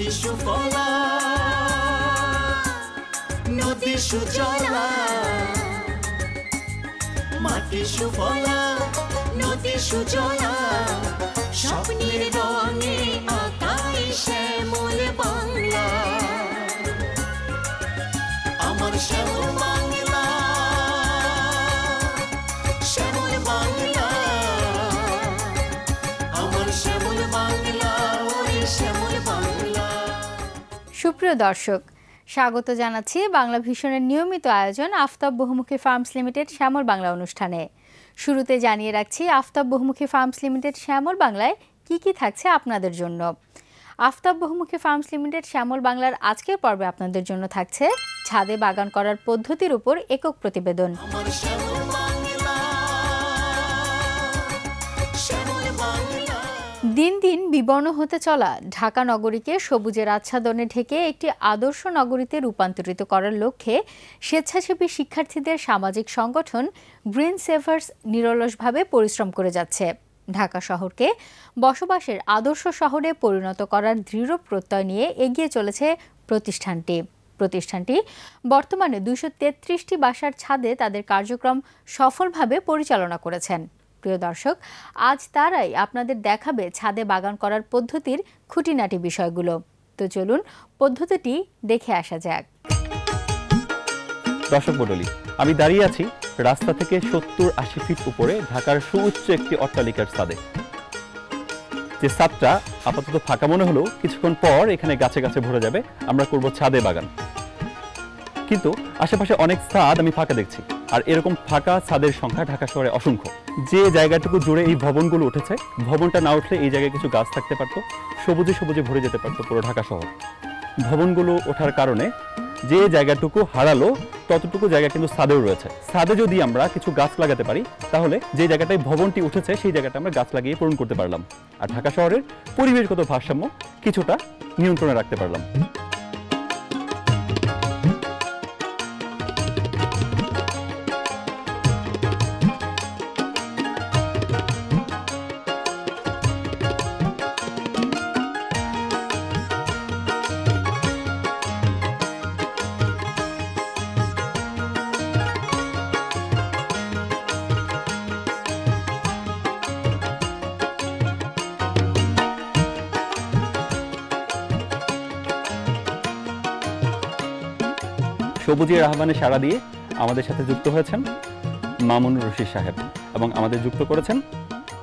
মাটি সুফলা নদী সুজলা মাটি সুফলা নদী সুজলা স্বপ্নের রঙে আঁকাই শ্যামল বাংলা আমার শ্যামল বাংলা শ্যামল বাংলা আমার শ্যামল বাংলা ওই শ্যামল বাংলা। সুপ্রিয় দর্শক, স্বাগত জানাচ্ছি বাংলা ভিশনের নিয়মিত আয়োজন আফতাব বহুমুখী ফার্মস লিমিটেড শ্যামল বাংলা অনুষ্ঠানে। শুরুতে জানিয়ে রাখছি আফতাব বহুমুখী ফার্মস লিমিটেড শ্যামল বাংলায় কি কি থাকছে আপনাদের জন্য। আফতাব বহুমুখী ফার্মস লিমিটেড শ্যামল বাংলার আজকের পর্বে আপনাদের জন্য থাকছে ছাদে বাগান করার পদ্ধতির উপর একক প্রতিবেদন। দিন দিন বিবর্ণ হতে চলা ঢাকা নগরীকে সবুজের আচ্ছাদনে ঢেকে একটি আদর্শ নগরীতে রূপান্তরিত করার লক্ষ্যে স্বেচ্ছাসেবী শিক্ষার্থীদের সামাজিক সংগঠন গ্রিন সেভার্স নিরলসভাবে পরিশ্রম করে যাচ্ছে। ঢাকা শহরকে বসবাসের আদর্শ শহরে পরিণত করার দৃঢ় প্রত্যয় নিয়ে এগিয়ে চলেছে প্রতিষ্ঠানটি বর্তমানে 233টি বাসার ছাদে তাদের কার্যক্রম সফলভাবে পরিচালনা করেছেন। প্রিয় দর্শক, আজ তারাই আপনাদের দেখাবে ছাদে বাগান করার পদ্ধতির খুঁটিনাটি বিষয়গুলো। তো চলুন পদ্ধতিটি দেখে আসা যাক। দর্শক মণ্ডলী, আমি দাঁড়িয়ে আছি রাস্তা থেকে 70-80 ফিট উপরে ঢাকার সুউচ্চ একটি অট্টালিকার ছাদে। যে ছাদটা আপাতত ফাঁকা মনে হলেও কিছুক্ষণ পর এখানে গাছে গাছে ভরে যাবে। আমরা করব ছাদে বাগান। কিন্তু আশেপাশে অনেক ছাদ আমি ফাঁকা দেখছি, আর এরকম ফাঁকা ছাদের সংখ্যা ঢাকা শহরে অসংখ্য। যে জায়গাটুকু জুড়ে এই ভবনগুলো উঠেছে, ভবনটা না উঠলে এই জায়গায় কিছু গাছ থাকতে পারতো, সবুজে সবুজে ভরে যেতে পারতো পুরো ঢাকা শহর। ভবনগুলো ওঠার কারণে যে জায়গাটুকু হারালো ততটুকু জায়গা কিন্তু ছাদেও রয়েছে। ছাদে যদি আমরা কিছু গাছ লাগাতে পারি তাহলে যে জায়গাটায় ভবনটি উঠেছে সেই জায়গাটা আমরা গাছ লাগিয়ে পূরণ করতে পারলাম, আর ঢাকা শহরের পরিবেশগত ভারসাম্য কিছুটা নিয়ন্ত্রণে রাখতে পারলাম। সবুজের আহ্বানে সাড়া দিয়ে আমাদের সাথে যুক্ত হয়েছেন মামুনুর রশিদ সাহেব এবং আমাদের যুক্ত করেছেন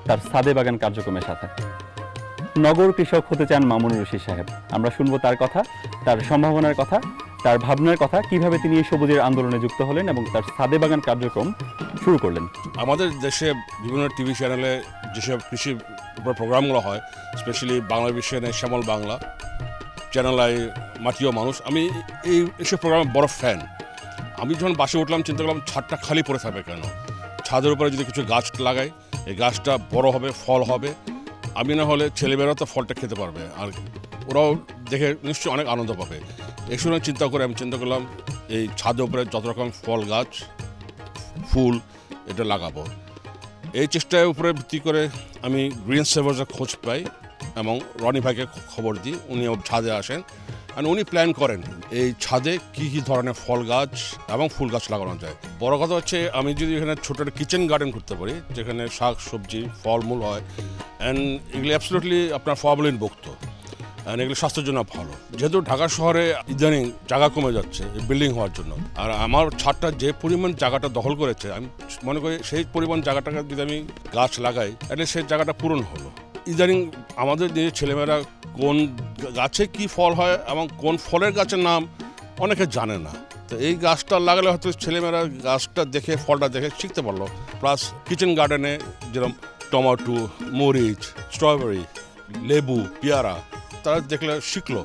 তার ছাদে বাগান কার্যক্রমের সাথে। নগর কৃষক হতে চান মামুনুর রশিদ সাহেব। আমরা শুনবো তার কথা, তার সম্ভাবনার কথা, তার ভাবনার কথা, কিভাবে তিনি এই সবুজের আন্দোলনে যুক্ত হলেন এবং তার ছাদে বাগান কার্যক্রম শুরু করলেন। আমাদের দেশে বিভিন্ন টিভি চ্যানেলে যেসব কৃষির উপর প্রোগ্রামগুলো হয়, স্পেশালি বাংলা ভিশনে শ্যামল বাংলা, চ্যানেল আই, মাটিও মানুষ, আমি এইসব প্রোগ্রামের বড় ফ্যান। আমি যখন বাসে উঠলাম চিন্তা করলাম ছাদটা খালি পড়ে থাকবে কেন, ছাদের উপরে যদি কিছু গাছ লাগাই এই গাছটা বড় হবে, ফল হবে, আমি না হলে ছেলেমেয়েরাও তো ফলটা খেতে পারবে, আর ওরাও দেখে নিশ্চয়ই অনেক আনন্দ পাবে। এই সময় চিন্তা করে আমি চিন্তা করলাম এই ছাদের উপরে যত রকম ফল গাছ, ফুল এটা লাগাবো। এই চেষ্টার উপরে ভিত্তি করে আমি গ্রিন সেভার্সের খোঁজ পাই এবং রনি ভাইকে খবর দিই। উনি ছাদে আসেন আর উনি প্ল্যান করেন এই ছাদে কী কী ধরনের ফল গাছ এবং ফুল গাছ লাগানো যায়। বড় কথা হচ্ছে আমি যদি এখানে ছোটো একটা কিচেন গার্ডেন করতে পারি যেখানে শাক সবজি ফলমূল হয়, অ্যান্ড এগুলি অ্যাবসলিউটলি আপনার ফর্মালিনভুক্ত, অ্যান্ড এগুলো স্বাস্থ্যের জন্য ভালো। যেহেতু ঢাকা শহরে ইদানিং জায়গা কমে যাচ্ছে বিল্ডিং হওয়ার জন্য, আর আমার ছাদটা যে পরিমাণ জায়গাটা দখল করেছে, আমি মনে করি সেই পরিমাণ জায়গাটাকে যদি আমি গাছ লাগাই তাহলে সেই জায়গাটা পূরণ হলো। ইদানিং আমাদের যে ছেলেমেয়েরা কোন গাছে কি ফল হয় এবং কোন ফলের গাছের নাম অনেকে জানে না, তো এই গাছটা লাগালে হয়তো ছেলেমেয়েরা গাছটা দেখে ফলটা দেখে শিখতে পারলো। প্লাস কিচেন গার্ডেনে যেরকম টমেটো, মরিচ, স্ট্রবেরি, লেবু, পেয়ারা তারা দেখলে শিখলো।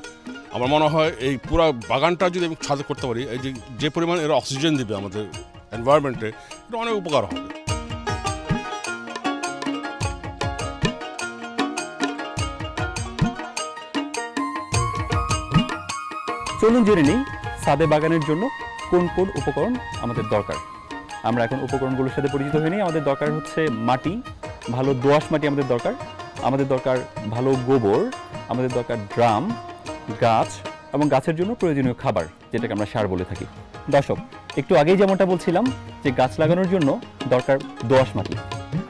আমার মনে হয় এই পুরো বাগানটা যদি আমি ছাদে করতে পারি, এই যে পরিমাণ এরা অক্সিজেন দিবে আমাদের এনভায়রনমেন্টে, এটা অনেক উপকার হবে। চলুন জেনে নিই ছাদে বাগানের জন্য কোন কোন উপকরণ আমাদের দরকার। আমরা এখন উপকরণগুলোর সাথে পরিচিত হয়ে নিই। আমাদের দরকার হচ্ছে মাটি, ভালো দোআঁশ মাটি আমাদের দরকার, আমাদের দরকার ভালো গোবর, আমাদের দরকার ড্রাম, গাছ এবং গাছের জন্য প্রয়োজনীয় খাবার, যেটাকে আমরা সার বলে থাকি। দর্শক, একটু আগেই যেমনটা বলছিলাম যে গাছ লাগানোর জন্য দরকার দোআঁশ মাটি,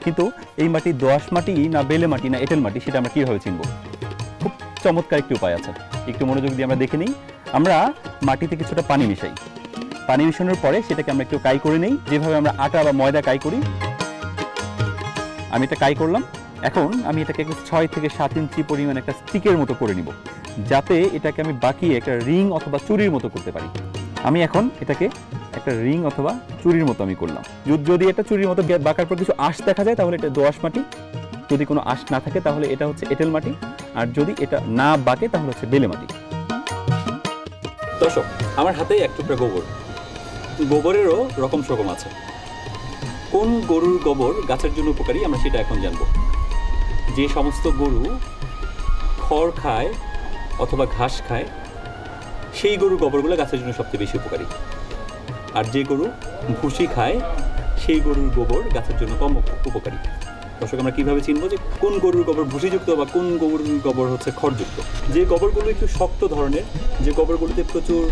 কিন্তু এই মাটি দোআঁশ মাটি না বেলে মাটি না এঁটেল মাটি সেটা আমরা কীভাবে চিনব? খুব চমৎকার একটি উপায় আছে, একটু মনোযোগ দিয়ে আমরা দেখে নিই। আমরা মাটিতে কিছুটা পানি মিশাই, পানি মিশানোর পরে সেটাকে আমরা একটু কাই করে নিই, যেভাবে আমরা আটা বা ময়দা কাই করি। আমি এটা কাই করলাম। এখন আমি এটাকে 6 থেকে 7 ইঞ্চি পরিমাণ একটা স্টিকের মতো করে নিব, যাতে এটাকে আমি বাকিয়ে একটা রিং অথবা চুরির মতো করতে পারি। আমি এখন এটাকে একটা রিং অথবা চুরির মতো আমি করলাম। যদি এটা চুরির মতো বাঁকার পর কিছু আঁশ দেখা যায় তাহলে এটা দোআঁশ মাটি, যদি কোনো আঁশ না থাকে তাহলে এটা হচ্ছে এঁটেল মাটি, আর যদি এটা না বাঁকে তাহলে হচ্ছে বেলে মাটি। দর্শক, আমার হাতে এক টুকরা গোবর। গোবরেরও রকম সকম আছে। কোন গরুর গোবর গাছের জন্য উপকারী আমরা সেটা এখন জানবো। যে সমস্ত গরু খড় খায় অথবা ঘাস খায় সেই গরুর গোবরগুলো গাছের জন্য সবচেয়ে বেশি উপকারী, আর যে গরু ভুসি খায় সেই গরুর গোবর গাছের জন্য কম উপকারী। দর্শক, আমরা কীভাবে চিনবো যে কোন গরুর গোবর ভুসিযুক্ত বা কোন গরুর গোবর হচ্ছে খড়যুক্ত? যে গোবরগুলো একটু শক্ত ধরনের, যে গোবরগুলোতে প্রচুর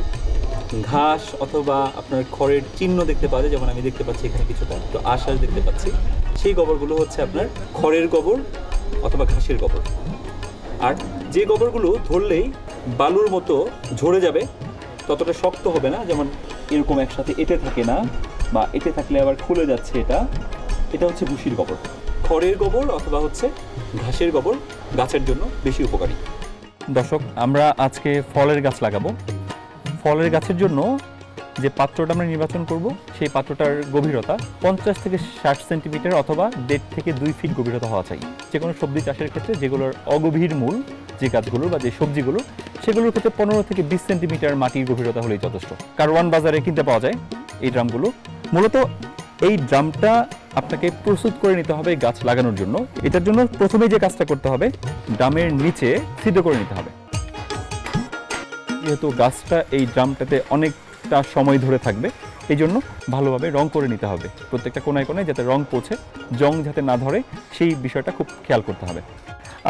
ঘাস অথবা আপনার খড়ের চিহ্ন দেখতে পাওয়া যায়, যেমন আমি দেখতে পাচ্ছি এখানে কিছুটা তো আশ্বাস দেখতে পাচ্ছি, সেই গোবরগুলো হচ্ছে আপনার খড়ের গোবর অথবা ঘাসের গোবর। আর যে গোবরগুলো ধরলেই বালুর মতো ঝরে যাবে, ততটা শক্ত হবে না, যেমন এরকম একসাথে এঁটে থাকে না বা এঁটে থাকলে আবার খুলে যাচ্ছে, এটা হচ্ছে ভুসির গোবর। খড়ের গোবর অথবা হচ্ছে ঘাসের গোবর গাছের জন্য বেশি উপকারী। দর্শক, আমরা আজকে ফলের গাছ লাগাবো। ফলের গাছের জন্য যে পাত্রটা আমরা নির্বাচন করব সেই পাত্রটার গভীরতা 50 থেকে 60 সেন্টিমিটার অথবা 1.5 থেকে 2 ফিট গভীরতা হওয়া চাই। যে কোনো সবজি চাষের ক্ষেত্রে যেগুলোর অগভীর মূল, যে গাছগুলো বা যে সবজিগুলো, সেগুলোর ক্ষেত্রে 15 থেকে 20 সেন্টিমিটার মাটির গভীরতা হলেই যথেষ্ট। কারওয়ান বাজারে কিনতে পাওয়া যায় এই ড্রামগুলো। মূলত এই ড্রামটা আপনাকে প্রস্তুত করে নিতে হবে গাছ লাগানোর জন্য। এটার জন্য প্রথমে যে কাজটা করতে হবে, ড্রামের নিচে ছিদ্র করে নিতে হবে। যেহেতু গাছটা এই ড্রামটাতে অনেকটা সময় ধরে থাকবে, এই জন্য ভালোভাবে রং করে নিতে হবে। প্রত্যেকটা কোনায় কোনায় যাতে রং পৌঁছে, জং যাতে না ধরে, সেই বিষয়টা খুব খেয়াল করতে হবে।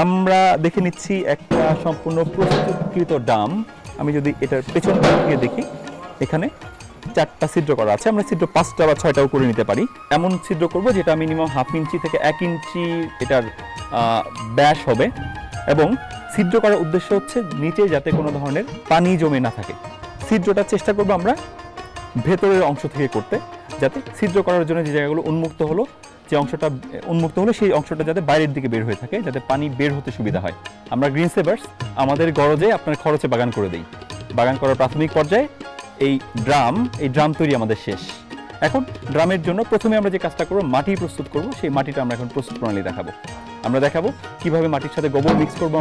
আমরা দেখে নিচ্ছি একটা সম্পূর্ণ প্রস্তুতকৃত ড্রাম। আমি যদি এটার পেছনটা দিকে দেখি, এখানে 4টা ছিদ্র করা আছে। আমরা ছিদ্র 5টা বা 6টাও করে নিতে পারি। এমন ছিদ্র করব যেটা মিনিমাম 1/2 ইঞ্চি থেকে 1 ইঞ্চি এটার ব্যাস হবে, এবং ছিদ্র করার উদ্দেশ্য হচ্ছে নিচে যাতে কোনো ধরনের পানি জমে না থাকে। ছিদ্রটা চেষ্টা করব আমরা ভেতরের অংশ থেকে করতে, যাতে ছিদ্র করার জন্য যে জায়গাগুলো উন্মুক্ত হলো, যে অংশটা উন্মুক্ত হলো সেই অংশটা যাতে বাইরের দিকে বের হয়ে থাকে, যাতে পানি বের হতে সুবিধা হয়। আমরা গ্রিন সেভার্স আমাদের গরজে আপনার খরচে বাগান করে দিই। বাগান করার প্রাথমিক পর্যায়ে এই ড্রাম তৈরি আমাদের শেষ। এখন ড্রামের জন্য প্রথমে আমরা যে কাজটা করব, মাটি প্রস্তুত করব। সেই মাটিটা আমরা এখন প্রস্তুত প্রণালী দেখাবো। আমরা দেখাবো কিভাবে মাটির সাথে গোবর মিক্স করবো।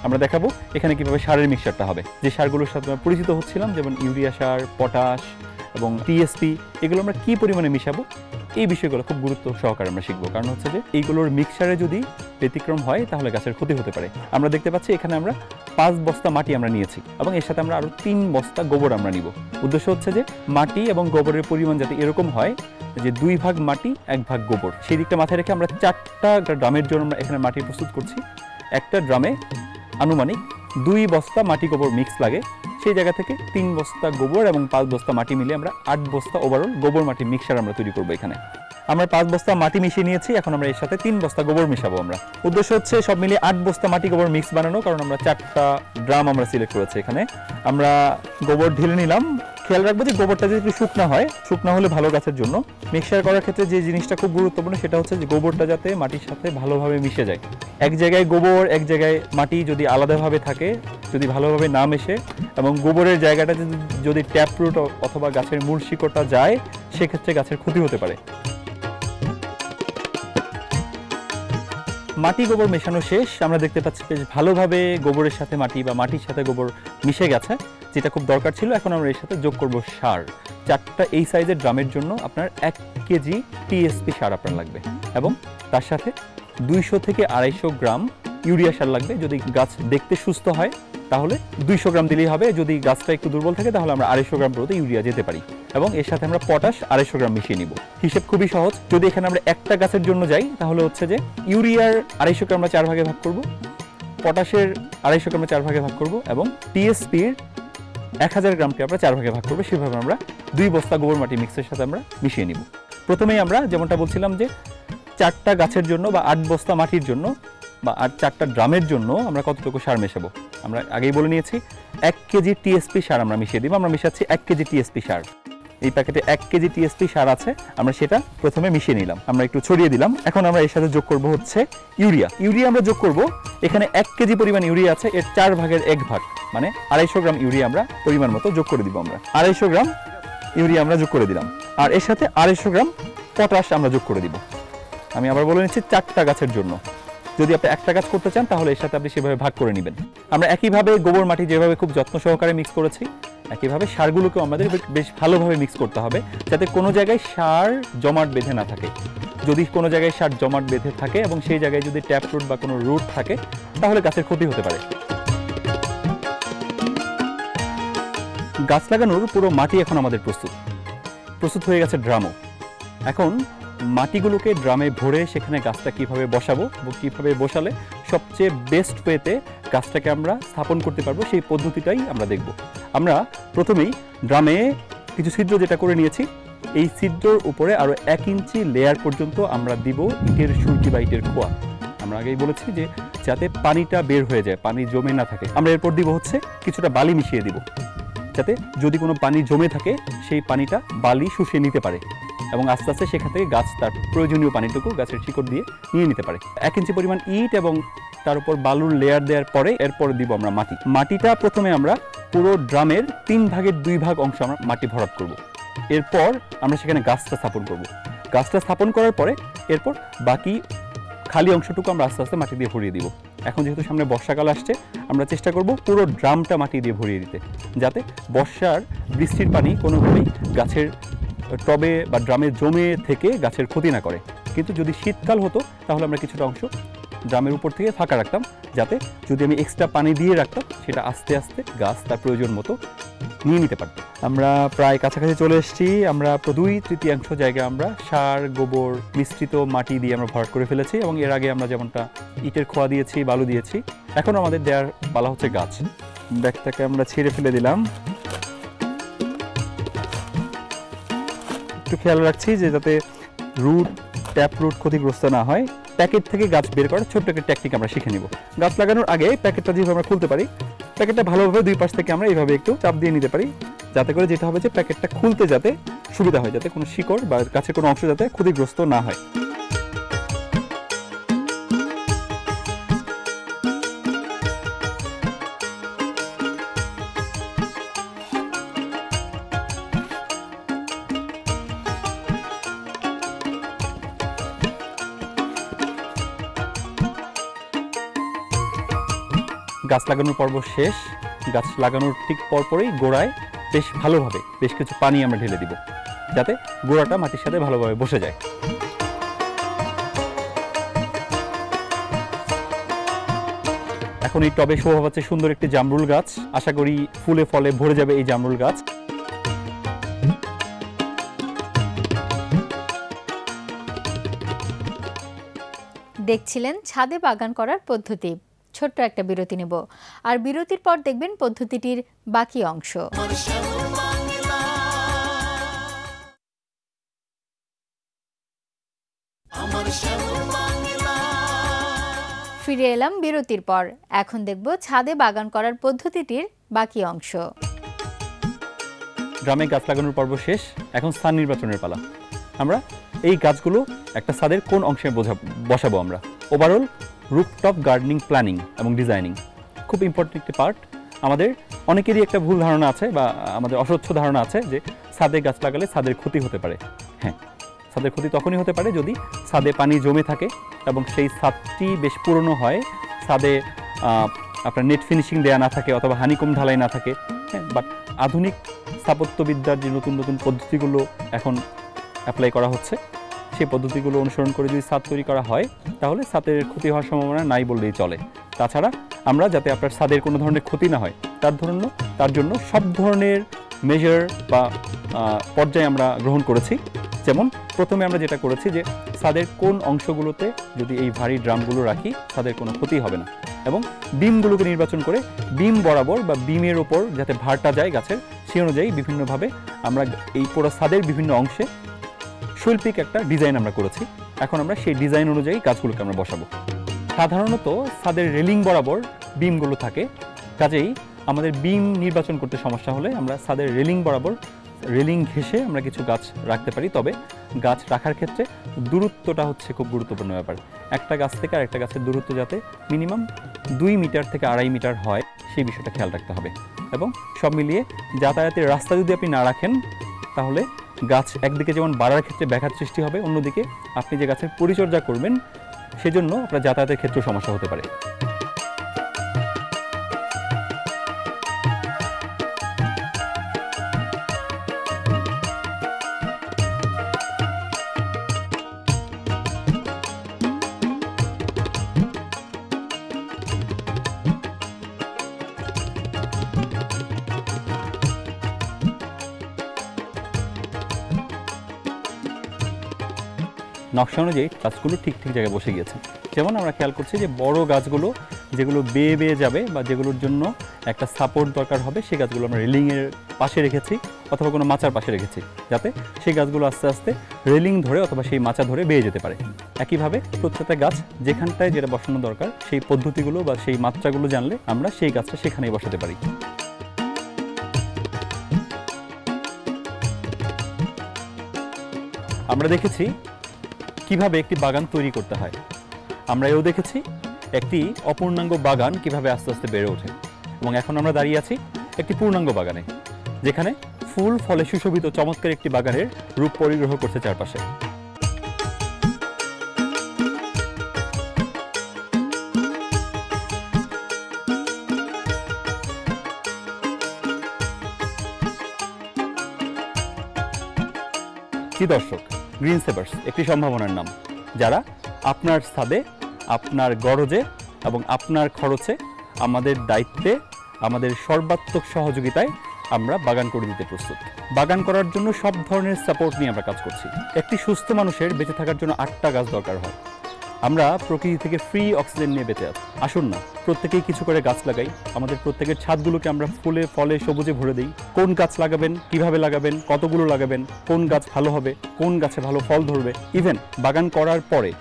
আমরা দেখাবো এখানে কিভাবে সারের মিক্সচারটা হবে। যে সারগুলোর সাথে আমরা পরিচিত হচ্ছিলাম, যেমন ইউরিয়া সার, পটাশ এবং টিএসপি, এগুলো আমরা কি পরিমাণে মিশাবো, এই বিষয়গুলো খুব গুরুত্ব সহকারে আমরা শিখবো। কারণ হচ্ছে যে এইগুলোর মিক্সচারে যদি ব্যতিক্রম হয় তাহলে গাছের ক্ষতি হতে পারে। আমরা দেখতে পাচ্ছি এখানে আমরা 5 বস্তা মাটি আমরা নিয়েছি, এবং এর সাথে আমরা আরও 3 বস্তা গোবর আমরা নিব। উদ্দেশ্য হচ্ছে যে মাটি এবং গোবরের পরিমাণ যাতে এরকম হয় যে 2 ভাগ মাটি 1 ভাগ গোবর, সেই দিকটা মাথায় রেখে আমরা 4টা ড্রামের জন্য আমরা এখানে মাটি প্রস্তুত করছি। একটা ড্রামে আনুমানিক 2 বস্তা মাটি গোবর মিক্স লাগে। সেই জায়গা থেকে 3 বস্তা গোবর এবং 5 বস্তা মাটি মিলে আমরা 8 বস্তা ওভারঅল গোবর মাটি মিক্সচার আমরা তৈরি করবো। এখানে আমরা 5 বস্তা মাটি মিশিয়ে নিয়েছি, এখন আমরা এর সাথে 3 বস্তা গোবর মিশাবো। আমরা উদ্দেশ্য হচ্ছে সব মিলিয়ে 8 বস্তা মাটি গোবর মিক্স বানানো, কারণ আমরা 4টা ড্রাম আমরা সিলেক্ট করেছি। এখানে আমরা গোবর ঢেলে নিলাম। খেয়াল রাখবো যে গোবরটা যদি একটু শুকনা হয়, শুকনা হলে ভালো গাছের জন্য। মিক্সচার করার ক্ষেত্রে যে জিনিসটা খুব গুরুত্বপূর্ণ সেটা হচ্ছে যে গোবরটা যাতে মাটির সাথে ভালোভাবে মিশে যায়। এক জায়গায় গোবর, এক জায়গায় মাটি যদি আলাদাভাবে থাকে, যদি ভালোভাবে না মেশে, এবং গোবরের জায়গাটা যদি ট্যাপ রুট অথবা গাছের মূল শিকড়টা যায়, সেক্ষেত্রে গাছের ক্ষতি হতে পারে। মাটি গোবর মেশানো শেষ। আমরা দেখতে পাচ্ছি বেশ ভালোভাবে গোবরের সাথে মাটি বা মাটির সাথে গোবর মিশে গেছে, যেটা খুব দরকার ছিল। এখন আমরা এর সাথে যোগ করব সার। 4টা এই সাইজের ড্রামের জন্য আপনার 1 কেজি টিএসপি সার আপনার লাগবে, এবং তার সাথে 200 থেকে 250 গ্রাম ইউরিয়া সার লাগবে। যদি গাছ দেখতে সুস্থ হয় তাহলে 200 গ্রাম দিলেই হবে। যদি গাছটা একটু দুর্বল থাকে তাহলে আমরা 250 গ্রাম পর্যন্ত ইউরিয়া যেতে পারি, এবং এর সাথে আমরা পটাশ 250 গ্রাম মিশিয়ে নিব। হিসেব খুবই সহজ। যদি এখানে আমরা একটা গাছের জন্য যাই তাহলে হচ্ছে যে ইউরিয়ার 250 গ্রাম আমরা 4 ভাগে ভাগ করব, পটাশের 250 গ্রামে 4 ভাগে ভাগ করব এবং টিএসপির 1000 গ্রামকে আমরা 4 ভাগে ভাগ করব। সেভাবে আমরা 2 বস্তা গোবর মাটি মিক্সের সাথে আমরা মিশিয়ে নিব। প্রথমেই আমরা যেমনটা বলছিলাম যে 4টা গাছের জন্য বা 8 বস্তা মাটির জন্য বা 4টা ড্রামের জন্য আমরা কতটুকু সার মেশাবো আমরা আগেই বলে নিয়েছি। 1 কেজি টিএসপি সার আমরা মিশিয়ে দিব। আমরা মিশাচ্ছি 1 কেজি টিএসপি সার। এই প্যাকেটে 1 কেজি টিএসপি সার আছে, আমরা সেটা প্রথমে মিশিয়ে নিলাম, আমরা একটু ছড়িয়ে দিলাম। এখন আমরা এর সাথে যোগ করব হচ্ছে ইউরিয়া। ইউরিয়া আমরা যোগ করব, এখানে 1 কেজি পরিমাণ ইউরিয়া আছে, এর 4 ভাগের 1 ভাগ মানে 250 গ্রাম ইউরিয়া আমরা পরিমাণ মতো যোগ করে দিব। আমরা 250 গ্রাম ইউরিয়া আমরা যোগ করে দিলাম, আর এর সাথে 250 গ্রাম পটাশ আমরা যোগ করে দিব। আমি আবার বলে নিচ্ছি 4টা গাছের জন্য। যদি আপনি একটা গাছ করতে চান তাহলে এর সাথে আপনি সেভাবে ভাগ করে নেবেন। আমরা একইভাবে গোবর মাটি যেভাবে খুব যত্ন সহকারে মিক্স করেছি, একইভাবে সারগুলোকেও আমাদের বেশ ভালোভাবে মিক্স করতে হবে, যাতে কোনো জায়গায় সার জমাট বেঁধে না থাকে। যদি কোনো জায়গায় সার জমাট বেঁধে থাকে এবং সেই জায়গায় যদি ট্যাপ রুট বা কোনো রুট থাকে তাহলে গাছের ক্ষতি হতে পারে। গাছ লাগানোর পুরো মাটি এখন আমাদের প্রস্তুত হয়ে গেছে ড্রামও। এখন মাটিগুলোকে ড্রামে ভরে সেখানে গাছটা কিভাবে বসাবো এবং কিভাবে বসালে সবচেয়ে বেস্ট ওয়েতে গাছটাকে আমরা স্থাপন করতে পারবো সেই পদ্ধতিটাই আমরা দেখব। আমরা প্রথমেই ড্রামে কিছু ছিদ্র যেটা করে নিয়েছি, এই ছিদ্রর উপরে আরও 1 ইঞ্চি লেয়ার পর্যন্ত আমরা দিব ইটের সুরকি বা ইটের খোয়া। আমরা আগেই বলেছি যে যাতে পানিটা বের হয়ে যায়, পানি জমে না থাকে। আমরা এরপর দিব হচ্ছে কিছুটা বালি মিশিয়ে দিব, যাতে যদি কোনো পানি জমে থাকে সেই পানিটা বালি শুষিয়ে নিতে পারে এবং আস্তে আস্তে সেখান থেকে গাছ তার প্রয়োজনীয় পানিটুকু গাছের শিকড় দিয়ে নিয়ে নিতে পারে। 1 ইঞ্চি পরিমাণ ইট এবং তার উপর বালুর লেয়ার দেওয়ার পরে এরপর দিব আমরা মাটি। মাটিটা প্রথমে আমরা পুরো ড্রামের 3 ভাগের 2 ভাগ অংশ আমরা মাটি ভরাট করব। এরপর আমরা সেখানে গাছটা স্থাপন করব। গাছটা স্থাপন করার পরে এরপর বাকি খালি অংশটুকু আমরা আস্তে আস্তে মাটি দিয়ে ভরিয়ে দিব। এখন যেহেতু সামনে বর্ষাকাল আসছে, আমরা চেষ্টা করব পুরো ড্রামটা মাটি দিয়ে ভরিয়ে দিতে, যাতে বর্ষার বৃষ্টির পানি কোনোভাবেই গাছের টবে বা ড্রামে জমে থেকে গাছের ক্ষতি না করে। কিন্তু যদি শীতকাল হতো তাহলে আমরা কিছুটা অংশ ড্রামের উপর থেকে ফাঁকা রাখতাম, যাতে যদি আমি এক্সট্রা পানি দিয়ে রাখতাম সেটা আস্তে আস্তে গাছ তার প্রয়োজন মতো নিয়ে নিতে পারত। আমরা প্রায় কাছাকাছি চলে এসেছি। আমরা 2/3 জায়গায় আমরা সার গোবর মিশ্রিত মাটি দিয়ে আমরা ভরাট করে ফেলেছি এবং এর আগে আমরা যেমনটা ইটের খোয়া দিয়েছি, বালু দিয়েছি। এখন আমাদের দেওয়ার পালা হচ্ছে গাছ। ব্যাগটাকে আমরা ছিঁড়ে ফেলে দিলাম। একটু খেয়াল রাখছি যে যাতে ট্যাপ রুট ক্ষতিগ্রস্ত না হয়। প্যাকেট থেকে গাছ বের করার ছোট্ট একটা টেকনিক আমরা শিখে নিব। গাছ লাগানোর আগে প্যাকেটটা যেভাবে আমরা খুলতে পারি, প্যাকেটটা ভালোভাবে 2 পাশ থেকে আমরা এইভাবে একটু চাপ দিয়ে নিতে পারি, যাতে করে যেটা হবে যে প্যাকেটটা খুলতে যাতে সুবিধা হয়, যাতে কোনো শিকড় বা গাছের কোনো অংশ যাতে ক্ষতিগ্রস্ত না হয়। গাছ লাগানোর পর্ব শেষ। গাছ লাগানোর ঠিক পরপরই গোড়ায় বেশ ভালোভাবে বেশ কিছু পানি আমরা ঢেলে দিব, যাতে গোড়াটা মাটির সাথে ভালোভাবে বসে যায়। এখন এই টবে শোভা পাচ্ছে সুন্দর একটি জামরুল গাছ। আশা করি ফুলে ফলে ভরে যাবে এই জামরুল গাছ। দেখছিলেন ছাদে বাগান করার পদ্ধতি। ছোট্ট একটা বিরতি নেব, আর বিরতির পর দেখবেন পদ্ধতিটির বাকি অংশ। ফিরে এলাম বিরতির পর। এখন দেখব ছাদে বাগান করার পদ্ধতিটির বাকি অংশ। গ্রামে গাছ লাগানোর পর্ব শেষ, এখন স্থান নির্বাচনের পালা। আমরা এই গাছগুলো একটা ছাদের কোন অংশে বসাবো আমরা। ওভারঅল রুফটপ গার্ডেনিং প্ল্যানিং এবং ডিজাইনিং খুব ইম্পর্টেন্ট একটি পার্ট। আমাদের অনেকেরই একটা ভুল ধারণা আছে বা আমাদের অস্বচ্ছ ধারণা আছে যে ছাদে গাছ লাগালে ছাদের ক্ষতি হতে পারে। হ্যাঁ, ছাদের ক্ষতি তখনই হতে পারে যদি ছাদে পানি জমে থাকে এবং সেই ছাদটি বেশ পুরনো হয়, ছাদে আপনার নেট ফিনিশিং দেওয়া না থাকে অথবা হানিকম ঢালাই না থাকে। হ্যাঁ, বাট আধুনিক স্থাপত্যবিদ্যার যে নতুন নতুন পদ্ধতিগুলো এখন অ্যাপ্লাই করা হচ্ছে, সেই পদ্ধতিগুলো অনুসরণ করে যদি ছাদ তৈরি করা হয় তাহলে ছাদের ক্ষতি হওয়ার সম্ভাবনা নাই বললেই চলে। তাছাড়া আমরা যাতে আপনার ছাদের কোনো ধরনের ক্ষতি না হয় তার জন্য সব ধরনের মেজার বা পর্যায়ে আমরা গ্রহণ করেছি। যেমন প্রথমে আমরা যেটা করেছি যে ছাদের কোন অংশগুলোতে যদি এই ভারী ড্রামগুলো রাখি ছাদের কোনো ক্ষতি হবে না। এবং বিমগুলোকে নির্বাচন করে বিম বরাবর বা বিমের ওপর যাতে ভারটা যায় গাছের, সেই অনুযায়ী বিভিন্নভাবে আমরা এই পুরো ছাদের বিভিন্ন অংশে শৈল্পিক একটা ডিজাইন আমরা করেছি। এখন আমরা সেই ডিজাইন অনুযায়ী গাছগুলোকে আমরা বসাবো। সাধারণত ছাদের রেলিং বরাবর বিমগুলো থাকে, কাজেই আমাদের বিম নির্বাচন করতে সমস্যা হলে আমরা ছাদের রেলিং বরাবর রেলিং ঘেঁষে আমরা কিছু গাছ রাখতে পারি। তবে গাছ রাখার ক্ষেত্রে দূরত্বটা হচ্ছে খুব গুরুত্বপূর্ণ ব্যাপার। একটা গাছ থেকে আরেকটা গাছের দূরত্ব যাতে মিনিমাম 2 মিটার থেকে 2.5 মিটার হয়, সেই বিষয়টা খেয়াল রাখতে হবে। এবং সব মিলিয়ে যাতায়াতের রাস্তা যদি আপনি না রাখেন, তাহলে গাছ একদিকে যেমন বাড়ার ক্ষেত্রে ব্যাঘাত সৃষ্টি হবে, অন্যদিকে আপনি যে গাছের পরিচর্যা করবেন সেজন্য আপনার যাতায়াতের ক্ষেত্রেও সমস্যা হতে পারে। নকশা অনুযায়ী গাছগুলো ঠিক জায়গায় বসে গিয়েছে। যেমন আমরা খেয়াল করছি যে বড় গাছগুলো যেগুলো বেয়ে বেয়ে যাবে বা যেগুলোর জন্য একটা সাপোর্ট দরকার হবে, সেই গাছগুলো আমরা রেলিংয়ের পাশে রেখেছি অথবা কোনো মাচার পাশে রেখেছি, যাতে সেই গাছগুলো আস্তে আস্তে রেলিং ধরে অথবা সেই মাচা ধরে বেয়ে যেতে পারে। একইভাবে প্রত্যেকটা গাছ যেখানটায় যেটা বসানো দরকার সেই পদ্ধতিগুলো বা সেই মাত্রাগুলো জানলে আমরা সেই গাছটা সেখানেই বসাতে পারি। আমরা দেখেছি কিভাবে একটি বাগান তৈরি করতে হয়, আমরা এও দেখেছি একটি অপূর্ণাঙ্গ বাগান কিভাবে আস্তে আস্তে বেড়ে ওঠে, এবং এখন আমরা দাঁড়িয়ে আছি একটি পূর্ণাঙ্গ বাগানে, যেখানে ফুল ফলে সুশোভিত চমৎকার একটি বাগানের রূপ পরিগ্রহ করছে চারপাশে। দর্শক, গ্রিন সেভার্স একটি সম্ভাবনার নাম, যারা আপনার ছাদে, আপনার গরজে এবং আপনার খরচে, আমাদের দায়িত্বে, আমাদের সর্বাত্মক সহযোগিতায় আমরা বাগান করে দিতে প্রস্তুত। বাগান করার জন্য সব ধরনের সাপোর্ট নিয়ে আমরা কাজ করছি। একটি সুস্থ মানুষের বেঁচে থাকার জন্য 8টা গাছ দরকার হয়। আমরা প্রকৃতি থেকে ফ্রি অক্সিজেন নিয়ে বেঁচে আছি। আসুন না প্রত্যেকেই কিছু করে গাছ লাগাই, আমাদের প্রত্যেকের ছাদগুলোকে আমরা ফুলে ফলে সবুজে ভরে দিই। কোন গাছ লাগাবেন, কিভাবে লাগাবেন, কতগুলো লাগাবেন, কোন গাছ ভালো হবে, কোন গাছে ভালো ফল ধরবে, ইভেন বাগান করার পরে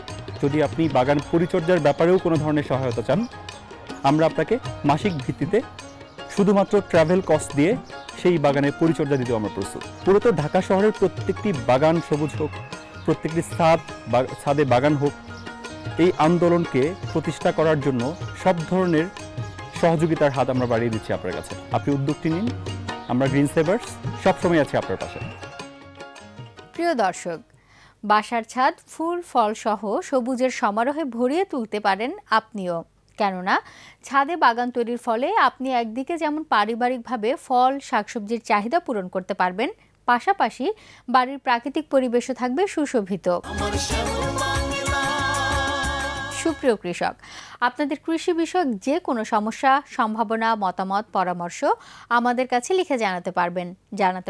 যদি আপনি বাগান পরিচর্যার ব্যাপারেও কোনো ধরনের সহায়তা চান, আমরা আপনাকে মাসিক ভিত্তিতে শুধুমাত্র ট্রাভেল কস্ট দিয়ে সেই বাগানের পরিচর্যা দিতেও আমরা প্রস্তুত। পুরো ঢাকা শহরের প্রত্যেকটি বাগান সবুজ হোক, প্রত্যেকটি ছাদে বাগান হোক, এই আন্দোলনকে প্রতিষ্ঠা করার জন্য সব ধরনের সহযোগিতার হাত আমরা বাড়িয়ে দিচ্ছি আপনার কাছে। আপনি উদ্যোগটি নিন, আমরা গ্রিন সেভার্স সবসময় আছি আপনার পাশে। প্রিয় দর্শক, বাসার ছাদ ফুল ফল সহ সবুজের সমারোহে ভরিয়ে তুলতে পারেন আপনিও। কেননা ছাদে বাগান তৈরির ফলে আপনি একদিকে যেমন পারিবারিকভাবে ফল শাকসবজির চাহিদা পূরণ করতে পারবেন, পাশাপাশি বাড়ির প্রাকৃতিক পরিবেশও থাকবে সুশোভিত। সুপ্রিয় কৃষক, আপনাদের কৃষি বিষয়ক যে কোনো সমস্যা, সম্ভাবনা, মতামত, পরামর্শ আমাদের কাছে লিখে জানাতে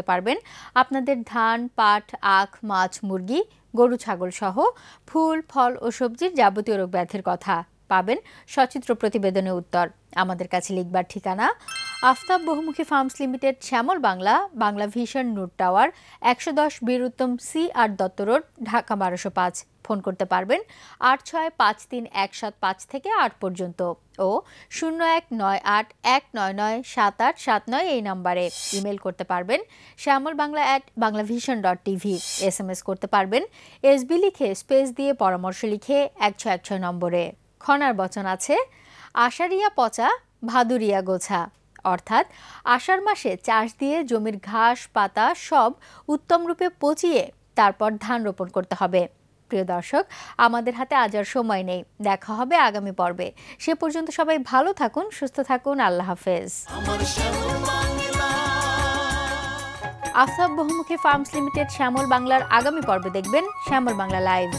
পারবেন আপনাদের ধান, পাট, আখ, মাছ, মুরগি, গরু, ছাগল সহ ফুল, ফল ও সবজির যাবতীয় রোগ ব্যাধির কথা পাবেন সচিত্র প্রতিবেদনে উত্তর। আমাদের কাছে লিখবার ঠিকানা আফতাব বহুমুখী ফার্মস লিমিটেড, শ্যামল বাংলা, বাংলা ভিশন, নূর টাওয়ার, 110 বীরুত্তম সি আর দত্ত রোড, ঢাকা 1205। ফোন করতে পারবেন 865317 থেকে 8 পর্যন্ত ও 0198199779 এই নম্বরে। ইমেল করতে পারবেন shyamolbangla@banglavision.tv। SMS করতে পারবেন এসবি লিখে স্পেস দিয়ে পরামর্শ লিখে 1616 নম্বরে। খনার বচন আছে, আষাঢ়িয়া পচা ভাদুরিয়া গোছা, অর্থাৎ আষাঢ় মাসে চাষ দিয়ে জমির ঘাস পাতা সব উত্তম রূপে পচিয়ে তারপর ধান রোপণ করতে হবে। প্রিয় দর্শক, আমাদের হাতে আজ আর সময় নেই, দেখা হবে আগামী পর্বে। সে পর্যন্ত সবাই ভালো থাকুন, সুস্থ থাকুন, আল্লাহ হাফেজ। আফতাব বহুমুখী ফার্মস লিমিটেড শ্যামল বাংলার আগামী পর্বে দেখবেন শ্যামল বাংলা লাইভ।